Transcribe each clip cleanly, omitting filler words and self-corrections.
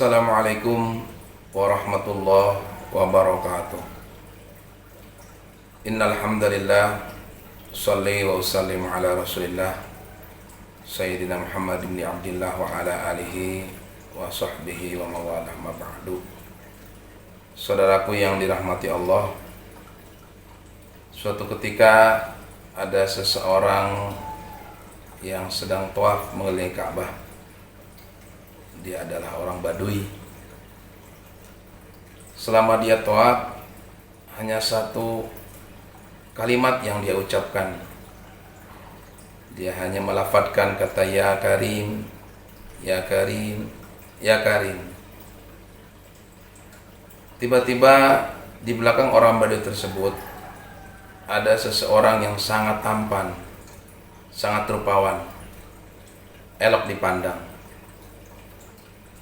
Assalamualaikum warahmatullahi wabarakatuh. Innal hamdalillah shalli wa usallim ala Rasulillah Sayyidina Muhammad bin Abdillah wa ala alihi wa sahbihi wa mawalah ma ba'du. Saudaraku yang dirahmati Allah, suatu ketika ada seseorang yang sedang tawaf mengelilingi Ka'bah. Dia adalah orang Badui. Selama dia tawaf, hanya satu kalimat yang dia ucapkan. Dia hanya melafadzkan kata ya Karim, ya Karim, ya Karim. Tiba-tiba di belakang orang Badui tersebut ada seseorang yang sangat tampan, sangat rupawan, elok dipandang.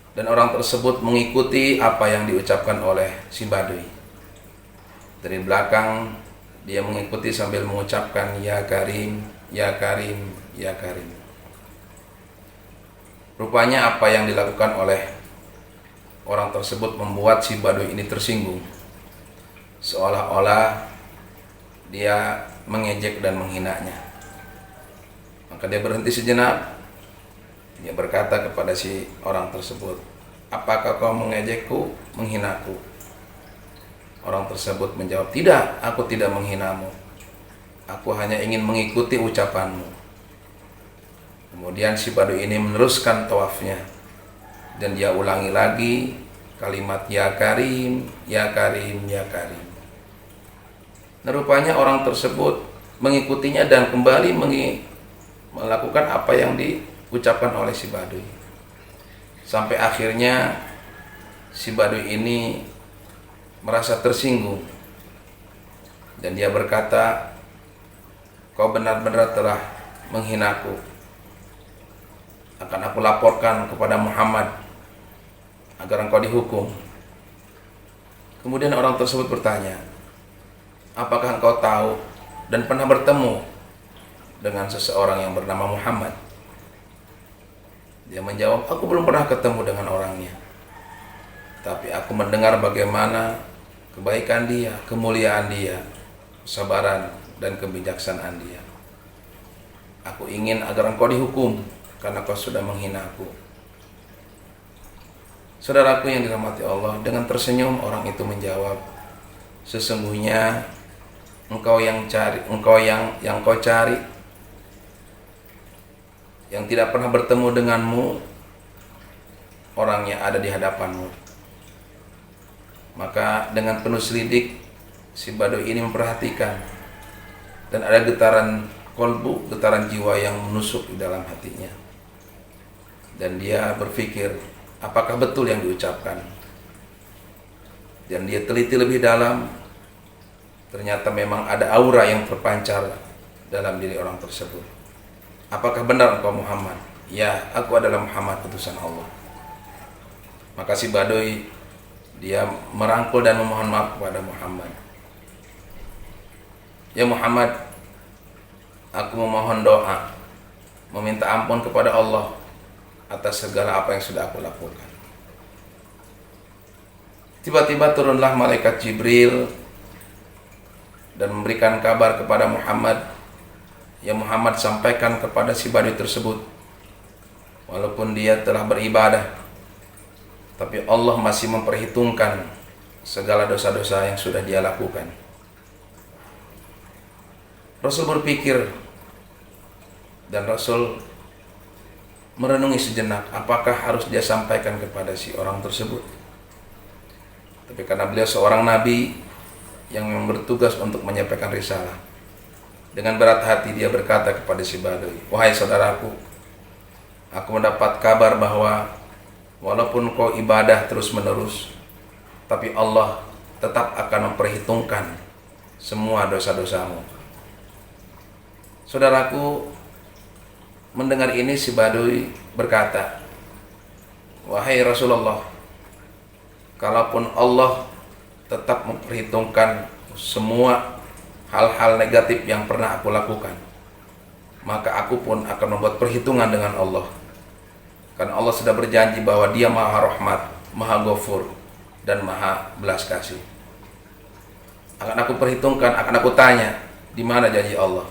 Dan orang tersebut mengikuti apa yang diucapkan oleh si Badui. Dari belakang dia mengikuti sambil mengucapkan ya Karim, ya Karim, ya Karim. Rupanya apa yang dilakukan oleh orang tersebut membuat si Badui ini tersinggung. Seolah-olah dia mengejek dan menghinanya. Maka dia berhenti sejenak. Dia berkata kepada si orang tersebut, apakah kau mengejekku, menghinaku? Orang tersebut menjawab, tidak, aku tidak menghinamu. Aku hanya ingin mengikuti ucapanmu. Kemudian si Badui ini meneruskan tawafnya. Dan dia ulangi lagi kalimat ya Karim, ya Karim, ya Karim. Nah, rupanya orang tersebut mengikutinya dan kembali melakukan apa yang diucapkan oleh si Badui. Sampai akhirnya si Badui ini merasa tersinggung dan dia berkata, kau benar-benar telah menghinaku. Akan aku laporkan kepada Muhammad agar engkau dihukum. Kemudian orang tersebut bertanya, apakah engkau tahu dan pernah bertemu dengan seseorang yang bernama Muhammad? Dia menjawab, aku belum pernah ketemu dengan orangnya, tapi aku mendengar bagaimana kebaikan dia, kemuliaan dia, kesabaran dan kebijaksanaan dia. Aku ingin agar engkau dihukum karena kau sudah menghina aku. Saudaraku yang dirahmati Allah, dengan tersenyum orang itu menjawab, sesungguhnya engkau yang kau cari, yang tidak pernah bertemu denganmu, orangnya ada di hadapanmu. Maka dengan penuh selidik si Badui ini memperhatikan, dan ada getaran kolbu, getaran jiwa yang menusuk di dalam hatinya. Dan dia berpikir, apakah betul yang diucapkan? Dan dia teliti lebih dalam. Ternyata memang ada aura yang terpancar dalam diri orang tersebut. Apakah benar engkau Muhammad? Ya, aku adalah Muhammad, utusan Allah. Maka si Badui dia merangkul dan memohon maaf kepada Muhammad. Ya Muhammad, aku memohon doa, meminta ampun kepada Allah atas segala apa yang sudah aku lakukan. Tiba-tiba turunlah malaikat Jibril dan memberikan kabar kepada Muhammad. Ya Muhammad, sampaikan kepada si Badui tersebut, walaupun dia telah beribadah, tapi Allah masih memperhitungkan segala dosa-dosa yang sudah dia lakukan. Rasul berpikir dan Rasul merenungi sejenak, apakah harus dia sampaikan kepada si orang tersebut. Tapi karena beliau seorang nabi yang bertugas untuk menyampaikan risalah, dengan berat hati dia berkata kepada si Badui, wahai saudaraku, aku mendapat kabar bahwa walaupun kau ibadah terus-menerus, tapi Allah tetap akan memperhitungkan semua dosa-dosamu. Saudaraku, mendengar ini si Badui berkata, wahai Rasulullah, kalaupun Allah tetap memperhitungkan semua hal-hal negatif yang pernah aku lakukan, maka aku pun akan membuat perhitungan dengan Allah. Karena Allah sudah berjanji bahwa Dia Maha Rahmat Maha Ghafur dan Maha belas kasih. Akan aku perhitungkan, akan aku tanya, di mana janji Allah?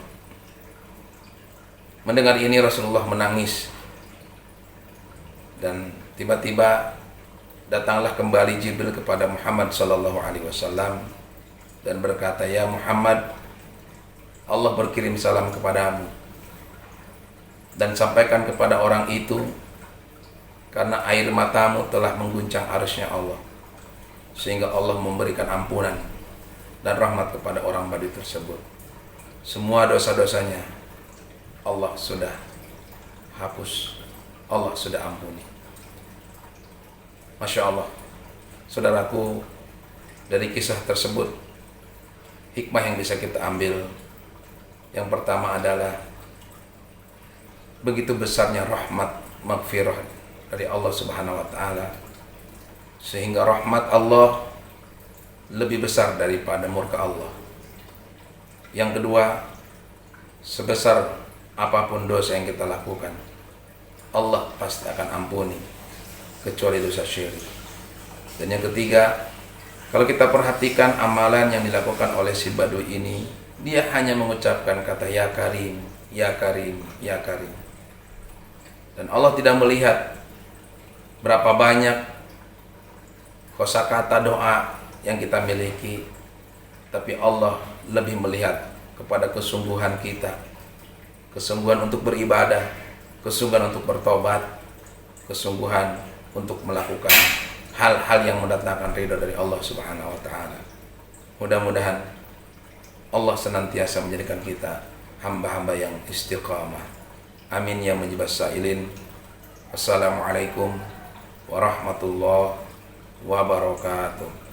Mendengar ini Rasulullah menangis. Dan tiba-tiba datanglah kembali Jibril kepada Muhammad sallallahu alaihi wasallam dan berkata, "Ya Muhammad, Allah berkirim salam kepadamu dan sampaikan kepada orang itu karena air matamu telah mengguncang arsy-Nya Allah, sehingga Allah memberikan ampunan dan rahmat kepada orang Badui tersebut. Semua dosa-dosanya Allah sudah hapus, Allah sudah ampuni." Masya Allah, saudaraku, dari kisah tersebut hikmah yang bisa kita ambil, yang pertama adalah begitu besarnya rahmat maghfirah dari Allah Subhanahu wa taala, sehingga rahmat Allah lebih besar daripada murka Allah. Yang kedua, sebesar apapun dosa yang kita lakukan, Allah pasti akan ampuni, kecuali dosa syirik. Dan yang ketiga, kalau kita perhatikan amalan yang dilakukan oleh si Badui ini, dia hanya mengucapkan kata ya Karim, ya Karim, ya Karim. Dan Allah tidak melihat berapa banyak kosakata doa yang kita miliki, tapi Allah lebih melihat kepada kesungguhan kita, kesungguhan untuk beribadah, kesungguhan untuk bertobat, kesungguhan untuk melakukan hal-hal yang mendatangkan ridha dari Allah Subhanahu wa taala. Mudah-mudahan Allah senantiasa menjadikan kita hamba-hamba yang istiqamah. Amin ya mujibas sailin. Assalamualaikum warahmatullahi wabarakatuh.